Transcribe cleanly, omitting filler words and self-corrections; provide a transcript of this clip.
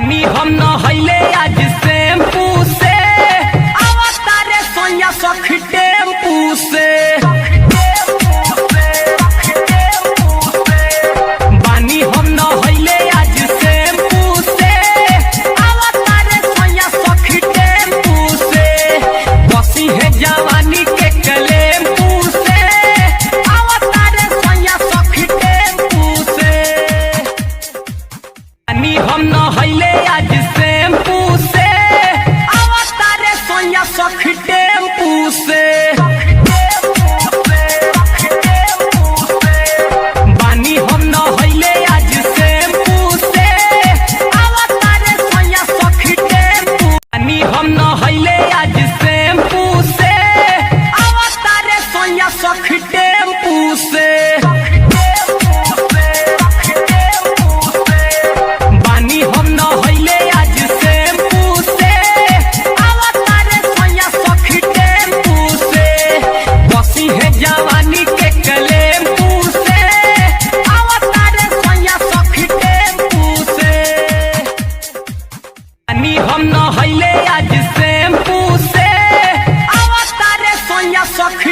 हम नहैले आज शैम्पू से आवतारे सोया सख टेम्पू से बानी हम नहैले आज शैम्पू से आवतारे सोया सख टेम्पू से बसी है जवानी के कलेम्पू से आवतारे सोया सख टेम्पू से बानी हम नहैले आज शैम्पू से आवतारे सोया सख टेम्पू से बानी हम नहैले आज शैम्पू से आवतारे सोया सख टेम्पू बानी हम नहैले आज शैम्पू से आवतारे सोया सख टेम्पू से बानी हम नहैले आज शैम्पू से आवतारे सोया सख टेम्पू से बसी है जवानी के कलेम्पू से आवतारे सोया सख टेम्पू से बानी हम नहैले आज शैम्पू से आवतारे सोया सख